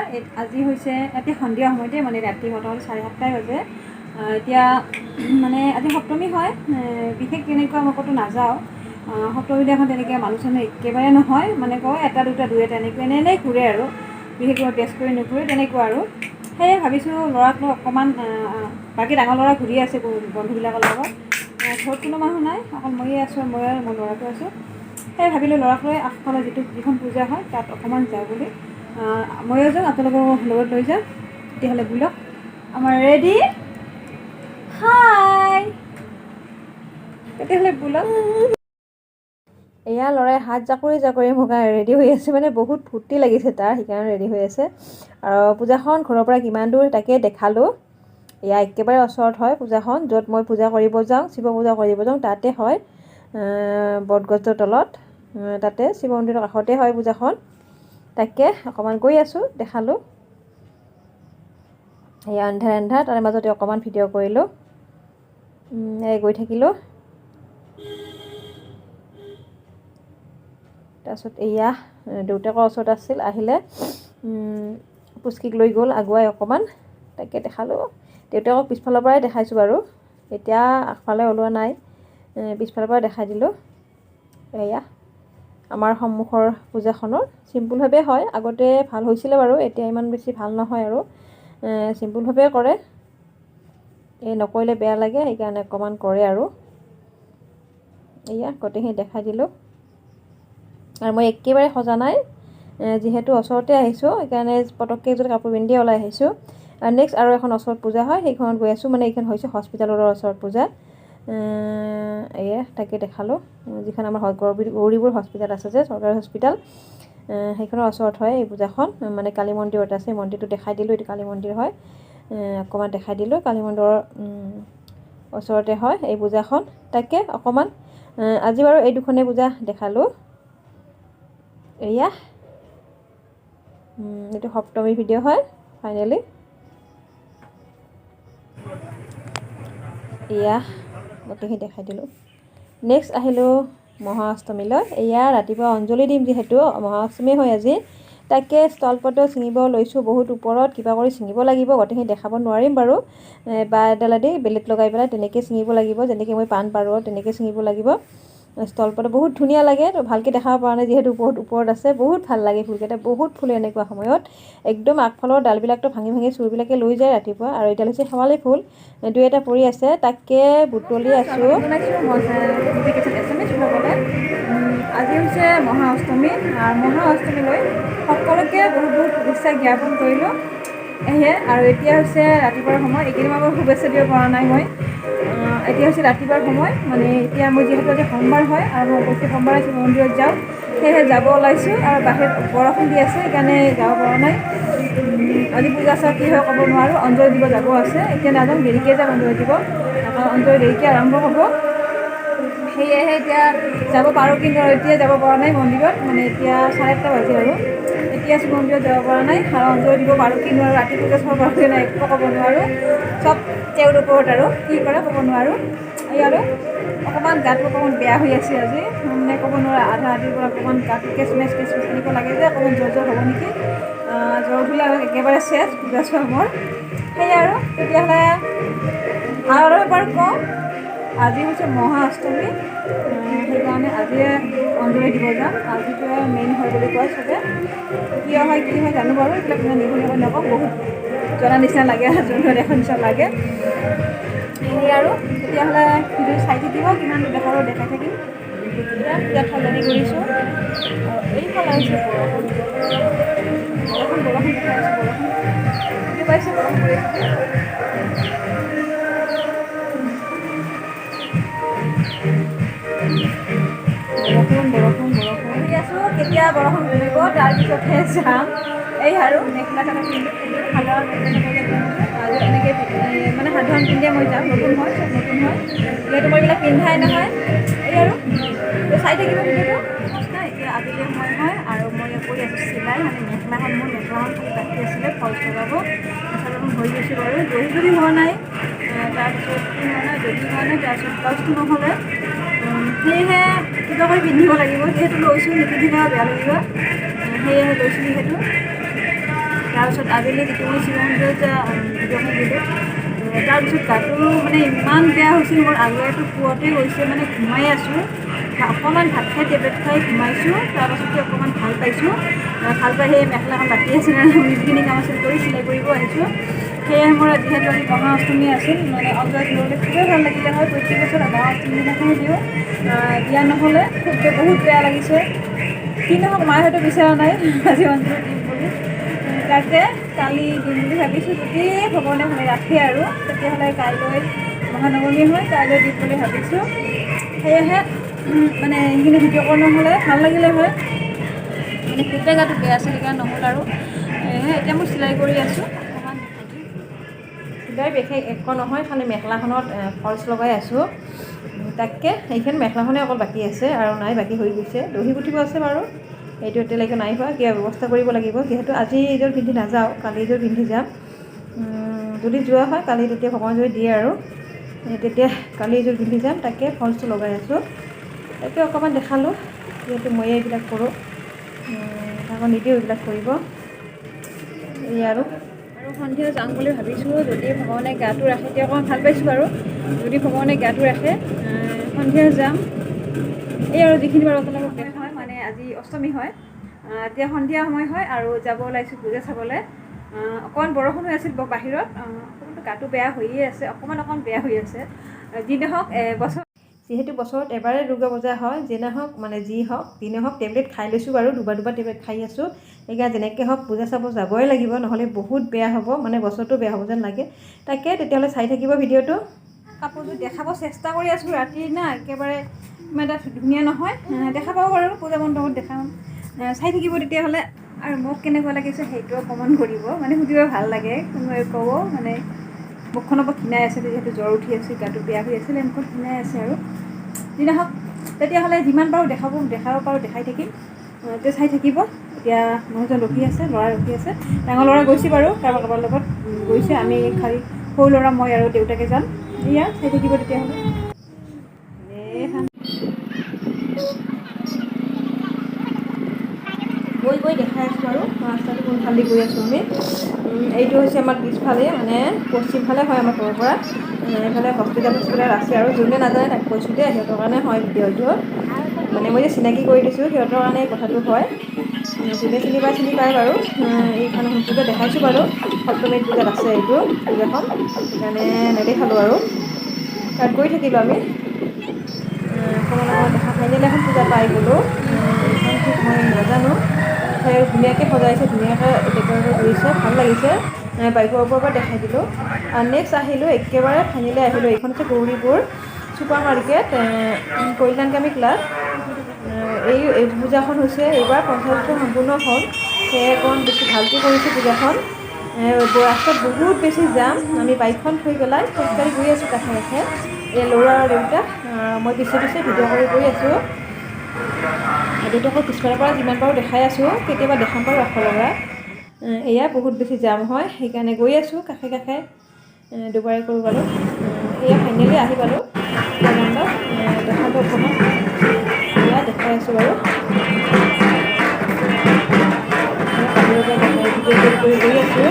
আজি হৈছে এতিয়া সন্ধিয়া সময়তে মানে ৰাতি বৰ্তমান 7:30 বাজে এতিয়া মানে আজি সপ্তমী হয় বিশেষ তেনেকুৱা মই ক'তো নাযাওঁ সপ্তমী দিনাখন তেনেকৈ মানুহ চানুহ একেবাৰে নহয় মানে কয় এটা দুটা দুই এটা এনেই ঘূৰে আৰু বিশেষকৈ টেষ্ট কৰি নুঘূৰে তেনেকুৱা আৰু সেয়ে ভাবিছোঁ ল'ৰাক লৈ অকণমান বাকী ডাঙৰ ল'ৰা ঘূৰি আছে বন্ধুবিলাকৰ লগত ঘৰত কোনো মানুহ নাই অকল ময়ে আছোঁ মই আৰু মোৰ ল'ৰাটো আছোঁ সেয়ে ভাবিলোঁ ল'ৰাক লৈ আগফালে যিখন পূজা হয় তাত অকণমান যাওঁ বুলি ময়ো যাওঁ আপোনালোকৰ লগত লৈ যাম তেতিয়াহ'লে ব'লক আমাৰ ৰেডি হাই তেতিয়াহ'লে ব'লক এয়া ল'ৰাই হাত জাকৰি মোক ৰেডি হৈ আছে মানে বহুত ফূৰ্তি লাগিছে তাৰ সেইকাৰণে ৰেডি হৈ আছে আৰু পূজাখন ঘৰৰ পৰা কিমান দূৰ তাকে দেখালোঁ এয়া একেবাৰে ওচৰত হয় পূজাখন য'ত মই পূজা কৰিব যাওঁ শিৱ পূজা কৰিব যাওঁ তাতে হয় বটগছৰ তলত তাতে শিৱ মন্দিৰৰ কাষতে হয় পূজাখন তাকে অকণমান গৈ আছোঁ দেখালোঁ এয়া আন্ধাৰ তাৰে মাজতে অকণমান ভিডিঅ' কৰিলোঁ গৈ থাকিলোঁ তাৰপিছত এয়া দেউতাকৰ ওচৰত আছিল আহিলে পুচকিক লৈ গ'ল আগুৱাই অকণমান তাকে দেখালোঁ দেউতাকক পিছফালৰ পৰাই দেখাইছোঁ বাৰু এতিয়া আগফালে ওলোৱা নাই পিছফালৰ পৰা দেখাই দিলোঁ এয়া আমাৰ সন্মুখৰ পূজাখনৰ চিম্পুলভাৱে হয় আগতে ভাল হৈছিলে বাৰু এতিয়া ইমান বেছি ভাল নহয় আৰু চিম্পুলভাৱে কৰে নকৰিলে বেয়া লাগে সেইকাৰণে অকণমান কৰে আৰু এয়া গোটেইখিনি দেখাই দিলোঁ আৰু মই একেবাৰে সজা নাই যিহেতু ওচৰতে আহিছোঁ সেইকাৰণে পটককৈ এযোৰ কাপোৰ পিন্ধি ওলাই আহিছোঁ আৰু নেক্সট আৰু এখন ওচৰত পূজা হয় সেইখনত গৈ আছোঁ মানে এইখন হৈছে হস্পিটেলৰ ওচৰত পূজা এয়া তাকে দেখালোঁ যিখন আমাৰ গৌৰীপুৰ হস্পিটেল আছে যে চৰকাৰী হস্পিটেল সেইখনৰ ওচৰত হয় এই পূজাখন মানে কালী মন্দিৰত আছে মন্দিৰটো দেখাই দিলোঁ এইটো কালী মন্দিৰ হয় অকণমান দেখাই দিলোঁ কালী মন্দিৰৰ ওচৰতে হয় এই পূজাখন তাকে অকণমান আজি বাৰু এই দুখনেই পূজা দেখালোঁ এয়া এইটো সপ্তমী ভিডিঅ' হয় ফাইনেলি এয়া গোটেইখিনি দেখাই দিলোঁ নেক্সট আহিলোঁ মহা অষ্টমীলৈ এয়া ৰাতিপুৱা অঞ্জলি দিম যিহেতু মহা অষ্টমী হয় আজি তাকে স্থলপদ্ম ছিঙিব লৈছোঁ বহুত ওপৰত কিবা কৰি ছিঙিব লাগিব গোটেইখিনি দেখাব নোৱাৰিম বাৰু বা এডালেদি বেলেট লগাই পেলাই তেনেকৈ ছিঙিব লাগিব যেনেকৈ মই পাণ পাৰোঁ তেনেকৈ ছিঙিব লাগিব স্থলপদ্ম বহুত ধুনীয়া লাগে তো ভালকৈ দেখাব পৰা নাই যিহেতু বহুত ওপৰত আছে বহুত ভাল লাগে ফুলকেইটা বহুত ফুলে এনেকুৱা সময়ত একদম আগফালৰ ডালবিলাকতো ভাঙি চুৰবিলাকে লৈ যায় ৰাতিপুৱা আৰু এডাল হৈছে শেৱালি ফুল দুই এটা পৰি আছে তাকে বুটলি আছোঁ আজি হৈছে মহা অষ্টমী আৰু মহা অষ্টমীলৈ সকলোকে বহুত শুভেচ্ছা জ্ঞাপন কৰিলোঁ সেয়ে আৰু এতিয়া হৈছে ৰাতিপুৱাৰ সময় এইকেইদিন মই শুভেচ্ছা দিব পৰা নাই মই এতিয়া হৈছে ৰাতিপুৱাৰ সময় মানে এতিয়া মই যিহেতু আজি সোমবাৰ হয় আৰু মই প্ৰত্যেক সোমবাৰে শিৱ মন্দিৰত যাওঁ সেয়েহে যাব ওলাইছোঁ আৰু বাহিৰত বৰষুণ দি আছে সেইকাৰণে যাব পৰা নাই আজি পূজা চোৱা কি হয় ক'ব নোৱাৰোঁ অঞ্জলি দিব যাব আছে এতিয়া নাযাওঁ দেৰিকৈ যাম অঞ্জলি দিব অঞ্জলি দেৰিকৈ আৰম্ভ হ'ব সেয়েহে এতিয়া যাব পাৰোঁ কিন্তু এতিয়া যাব পৰা নাই মন্দিৰত মানে এতিয়া 8:30 বাজি আৰু এতিয়া শিৱ মন্দিৰত যাব পৰা নাই আৰু অঞ্জলি দিব পাৰোঁ কিন্তু আৰু ৰাতি পূজা চাব পাৰোঁ নাই একো ক'ব নোৱাৰোঁ চব তেওঁৰ ওপৰত আৰু কি কৰে ক'ব নোৱাৰোঁ এই আৰু অকণমান গাটো অকণমান বেয়া হৈ আছে আজি মানে ক'ব নোৱাৰোঁ আধা ৰাতিৰ পৰা অকণমান গাটো কেচমেচ এনেকুৱা লাগে যে অকণমান জ্বৰ হ'ব নেকি জ্বৰবিলাক একেবাৰে চেচ পূজা চোৱা মোৰ সেয়ে আৰু তেতিয়াহ'লে আৰু এবাৰ কওঁ আজি হৈছে মহা অষ্টমী সেইকাৰণে আজিয়ে অঞ্জলি দিব যাম আজিটোৱে মেইন হয় বুলি কয় চবে কিয় হয় কি হয় জানো বাৰু এইবিলাক মানে নিৰ্ভৰ নকওঁ বহুত জনা নিচিনা লাগে জনোৱা দেখা নিচিনা লাগে সেয়ে আৰু তেতিয়াহ'লে ভিডিঅ' চাই থাকিব কিমান দেখাব দেখাই থাকিম এতিয়া সলনি কৰিছোঁ এইফালে আহিছে বৰষুণ দেখাই আছোঁ বৰষুণ বুজি পাইছে বৰষুণ কৰি আছে বৰষুণ শুনি আছোঁ কেতিয়া বৰষুণ পৰিব তাৰপিছতহে যাম এই আৰু মেখেলা চাদৰ পিন্ধি সাধাৰণ মেখেলা চাদৰ আৰু এনেকৈ মানে সাধাৰণ পিন্ধিয়ে মই যাম নতুন হয় চব নতুন হয় যিহেতু মই এইবিলাক পিন্ধাই নহয় এই আৰু চাই থাকিব ভিডিঅ'টো এতিয়া আবেলি সময় হয় আৰু মই কৰি আছোঁ চিলাই মানে মেখেলাখন মোৰ মেখেলাখন খালি বাকী আছিলে ফলচ লগাব মেখেলাখন হৈ গৈছে বাৰু যদি হোৱা নাই তাৰপিছত হোৱা নাই যদি হোৱা নাই তাৰপিছত ব্লাউজটো নহ'লে সেয়েহে কিবা কৰি পিন্ধিব লাগিব যিহেতু লৈছোঁ নিপিন্ধিলে বেয়া লাগিব সেয়েহে লৈছোঁ যিহেতু তাৰপিছত আবেলি টিকলি শিৱ মন্দিৰত ভিডিঅ'খন দিলোঁ। তাৰপিছত গাটো মানে ইমান বেয়া হৈছিল মোৰ, আগেতো পুৱাতে গৈছে মানে ঘুমাই আছোঁ, অকণমান ভাত খাই টেবলেট খাই ঘুমাইছোঁ। তাৰপাছতে অকণমান ভাল পাইছোঁ, ভাল পাই সেই মেখেলাখন বাকী আছিল যিখিনি কাম আছিল কৰি চিলাই কৰিব আহিছোঁ। সেয়ে মোৰ যিহেতু আজি মহা অষ্টমী আছিল, মানে অঞ্জলি দিবলৈ খুবেই ভাল লাগিলে হয়। প্ৰত্যেক বছৰ মহা অষ্টমী দিনাখনো দিওঁ, দিয়া নহ'লে বহুত বেয়া লাগিছে। কি নহওক মায়ে হয়তো বিচৰা নাই আজি অঞ্জলি দিম বুলি, তাকে কালি দিম বুলি ভাবিছোঁ। যদি ভগৱানে ৰাখে আৰু তেতিয়াহ'লে কাইলৈ মহানৱমী হয়, কাইলৈ দিম বুলি ভাবিছোঁ। সেয়েহে মানে সেইখিনি ভিডিঅ' কৰা নহ'লে ভাল লাগিলে হয়, মানে খুবেই গাটো বেয়া আছিল সেইকাৰণে নহ'ল আৰু। এতিয়া মই চিলাই কৰি আছোঁ, অকণমান চিলাই বিশেষ একো নহয়, খালি মেখেলাখনত ফলচ লগাই আছোঁ। তাকে সেইখন মেখেলাখনে অকল বাকী আছে আৰু নাই, বাকী হৈ গৈছে। দহি গুঠিব আছে বাৰু, এইটো এতিয়ালৈকে নাই হোৱা, কিবা ব্যৱস্থা কৰিব লাগিব। যিহেতু আজি এইযোৰ পিন্ধি নাযাওঁ, কালি এইযোৰ পিন্ধি যাম। যদি যোৱা হয় কালি তেতিয়া ভগৱান যদি দিয়ে আৰু তেতিয়া কালি এইযোৰ পিন্ধি যাম। তাকে ফলচটো লগাই আছোঁ, তাকে অকণমান দেখালোঁ, যিহেতু ময়ে এইবিলাক কৰোঁ, আকৌ নিদিওঁ এইবিলাক কৰিব। এই আৰু সন্ধিয়া যাম বুলি ভাবিছোঁ, যদি ভগৱানে গাটো ৰাখে। এতিয়া অকণমান ভাল পাইছোঁ বাৰু, যদি ভগৱানে গাটো ৰাখে সন্ধিয়া যাম। এই আৰু যিখিনি বাৰু আপোনালোকক দেখা হয়, মানে আজি অষ্টমী হয়, এতিয়া সন্ধিয়া সময় হয় আৰু যাব ওলাইছোঁ পূজা চাবলৈ। অকণমান বৰষুণ হৈ আছিল বাহিৰত, অকণমান গাটো বেয়া হৈয়ে আছে, অকণমান বেয়া হৈ আছে। যি নহওক যিহেতু বছৰত এবাৰে দুৰ্গা পূজা হয়, যেনে হওক মানে যি হওক দিনে হওক টেবলেট খাই লৈছোঁ বাৰু, দুবাৰ টেবলেট খাই আছোঁ। সেইকাৰণে যেনেকৈ হওক পূজা চাব যাবই লাগিব, নহ'লে বহুত বেয়া হ'ব, মানে বছৰটো বেয়া হ'ব যেন লাগে। তাকে তেতিয়াহ'লে চাই থাকিব ভিডিঅ'টো। কাপোৰযোৰ দেখাব চেষ্টা কৰি আছোঁ, ৰাতিৰ না একেবাৰে ইমান এটা ধুনীয়া নহয়, দেখা পাব বাৰু পূজা মণ্ডপত দেখাম, চাই থাকিব তেতিয়াহ'লে। আৰু মোক কেনেকুৱা লাগিছে সেইটোও কমেণ্ট কৰিব, মানে সুধিব ভাল লাগে, কোনোবাই ক'ব মানে মুখখনৰ পৰা ঘিণাই আছে, যিহেতু জ্বৰ উঠি আছে, গাটো বেয়া হৈ আছিলে, মুখত ঘিণাই আছে আৰু। যি নহওক তেতিয়াহ'লে যিমান পাৰোঁ দেখাব পাৰোঁ দেখাই থাকিম, এতিয়া চাই থাকিব। এতিয়া মানুহজন ৰখি আছে, ল'ৰা ৰখি আছে, ডাঙৰ ল'ৰা গৈছে বাৰু কাৰোবাৰ লগত গৈছে, আমি খালি সৰু ল'ৰা মই আৰু দেউতাকে যাম। এয়া চাই থাকিব তেতিয়াহ'লে। গৈ দেখাই আছোঁ আৰু ৰাস্তাটো কোনফালে গৈ আছোঁ আমি। এইটো হৈছে আমাৰ পিছফালে, মানে পশ্চিমফালে হয় আমাৰ ঘৰৰ পৰা। এইফালে হস্পিটেল আছে আৰু, যোনে নাজানে তাক কৈছোঁ দেই, সিহঁতৰ কাৰণে হয় ভিডিঅ'টো, মানে মই যে চিনাকি কৰি দিছোঁ সিহঁতৰ কাৰণে এই কথাটো হয়। যোনে চিনি পায় বাৰু। এইখন পূজা দেখাইছোঁ বাৰু, সপ্তমী পূজাত আছে এইটো পূজাখন, সেইকাৰণে নেদেখালোঁ আৰু তাত গৈ থাকিলোঁ আমি। অকণমান দেখা ফাইনেলি এখন পূজা পাই গ'লোঁ। এইখন ঠিক মই নাজানো, ধুনীয়াকৈ সজাইছে, ধুনীয়াকৈ ডেক'ৰেট কৰিছে, ভাল লাগিছে। বাইকৰ ওপৰৰ পৰা দেখাই দিলোঁ। নেক্সট আহিলোঁ, একেবাৰে ফাইনেলি আহিলোঁ, এইখন হৈছে গৌৰীপুৰ ছুপাৰ মাৰ্কেট, কল্যাণকামী ক্লাব। এই পূজাখন হৈছে এইবাৰ 50 বছৰ সম্পূৰ্ণ হ'ল, সেয়ে অকণমান বেছি ভালকৈ কৰিছে পূজাখন। ৰাস্তাত বহুত বেছি যাম, আমি বাইকখন থৈ পেলাই খোজকাঢ়ি গৈ আছোঁ কাষে কাষে। এই ল'ৰা আৰু দেউতাক, মই পিছে ভিডিঅ' কৰি গৈ আছোঁ। দেউতাকৰ পিছফালৰ পৰা যিমান পাৰোঁ দেখাই আছোঁ, কেতিয়াবা দেখাম বাৰু ৰাসৰ ল'ৰা। এয়া বহুত বেছি জাম হয়, সেইকাৰণে গৈ আছোঁ কাষে কাষে, দুবাৰে কৰোঁ বাৰু। এয়া ফাইনেলি আহি পালোঁ মণ্ডপ, দেখাব অকণমান, এয়া দেখাই আছোঁ বাৰু। বাহিৰৰ পৰা দেখাই ভিডিঅ' কৰি গৈ আছোঁ।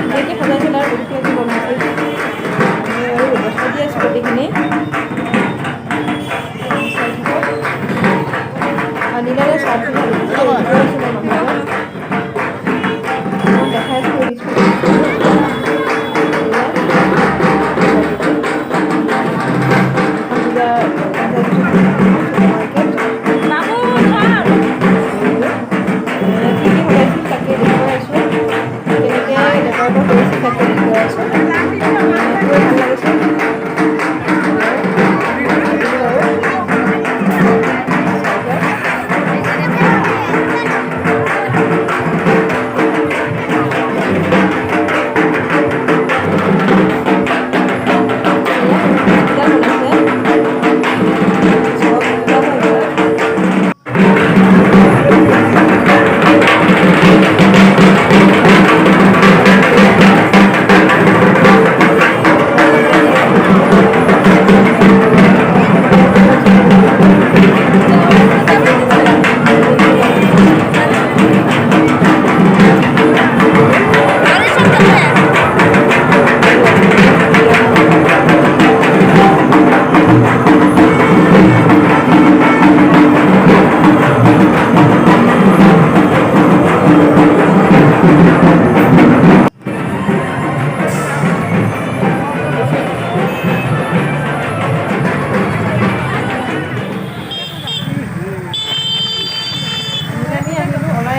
ধুনীয়াকৈ সজাইছিল আৰু বহুত কিবাকিবি বনাইছিল, আমি বাৰু ব্যৱস্থা দি আছোঁ গোটেইখিনি। চাই থাকক, নীলাৰে চাৰ্ট দেখাই আছোঁ, কৈ দিছোঁ।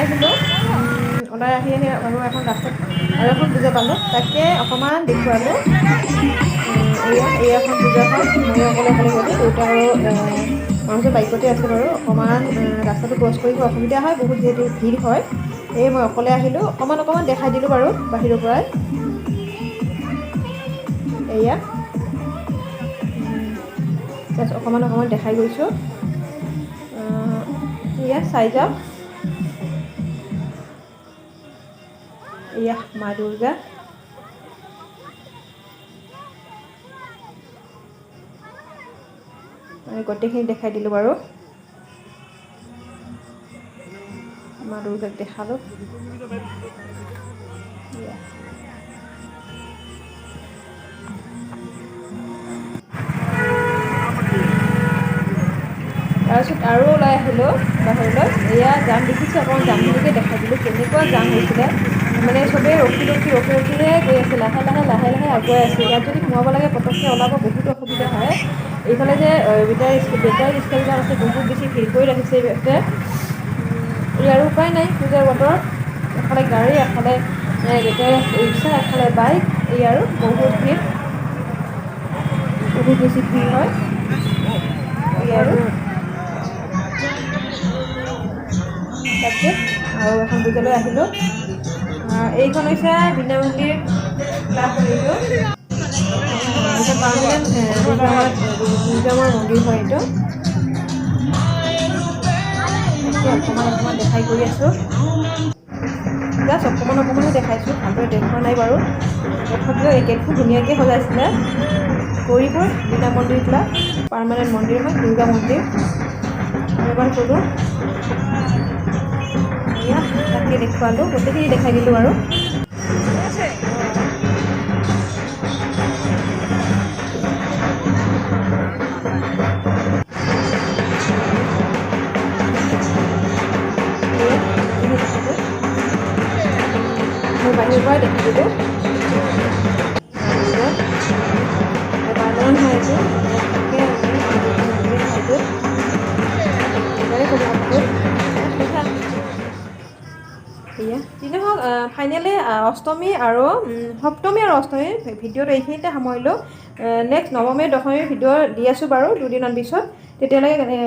আহিলোঁ ওলাই আহি আৰু এখন ৰাস্তাত আৰু এখন পূজা পালোঁ তাকে অকণমান দেখুৱালোঁ এই এখন পূজাখন মই অকলে গ'লোঁ দেউতা আৰু মানুহটো বাইকতে আছে বাৰু অকণমান ৰাস্তাটো ক্ৰছ কৰিব অসুবিধা হয় বহুত যিহেতু ভিৰ হয় মই অকলে আহিলোঁ অকণমান দেখাই দিলোঁ বাৰু বাহিৰৰ পৰাই এয়া জাষ্ট অকণমান দেখাই গৈছোঁ এয়া চাই যাওক এয়া মা দুৰ্গা গোটেইখিনি দেখাই দিলোঁ বাৰু মা দুৰ্গাক দেখালোঁ তাৰপিছত আৰু ওলাই আহিলোঁ বাহিৰলৈ এয়া জাম দেখিছোঁ অকণমান জামখিনিকে দেখাই দিলোঁ কেনেকুৱা জাম হৈছিলে মানে চবেই ৰখিহে গৈ আছে লাহে লাহে আগুৱাই আছে ইয়াত যদি সোমাব লাগে পটককৈ ওলাব বহুত অসুবিধা হয় এইফালে যে বেটাৰী ৰিক্সাবিলাক আছে বহুত বেছি ভিৰ কৰি ৰাখিছে ইয়াতে ইয়াৰ উপায় নাই পূজাৰ বতৰ এফালে গাড়ী এফালে বেটাৰী ৰিক্সা এফালে বাইক এই আৰু বহুত বেছি ভিৰ হয় এই আৰু তাকে আৰু এখন পূজালৈ আহিলোঁ এইখন হৈছে বীণা মন্দিৰ ক্লাছ কৰিলোঁ এটা পাৰ্মানেণ্ট দুৰ্গামাৰ মন্দিৰ হয় এইটো অকণমান দেখাই কৰি আছোঁ জাষ্ট অকণমানে দেখাইছোঁ ভালদৰে দেখুওৱা নাই বাৰু তথাপিও এই গেটখন ধুনীয়াকৈ সজাইছিলে গৌৰীপুৰ বীণা মন্দিৰ ক্লাব পাৰ্মানেণ্ট মন্দিৰ হয় দুৰ্গা মন্দিৰ এবাৰ ক'লোঁ এয়া তাকে দেখুৱালোঁ গোটেইখিনি দেখাই দিলোঁ বাৰু মই বাহিৰৰ পৰাই দেখাই দিলোঁ পাৰ্মানেণ্ট হয় এইটো যি নহওক ফাইনেলি অষ্টমী আৰু সপ্তমী আৰু অষ্টমী ভিডিঅ'টো এইখিনিতে সামৰিলোঁ নেক্সট নৱমী দশমীৰ ভিডিঅ' দি আছোঁ বাৰু দুদিনমান পিছত তেতিয়ালৈকে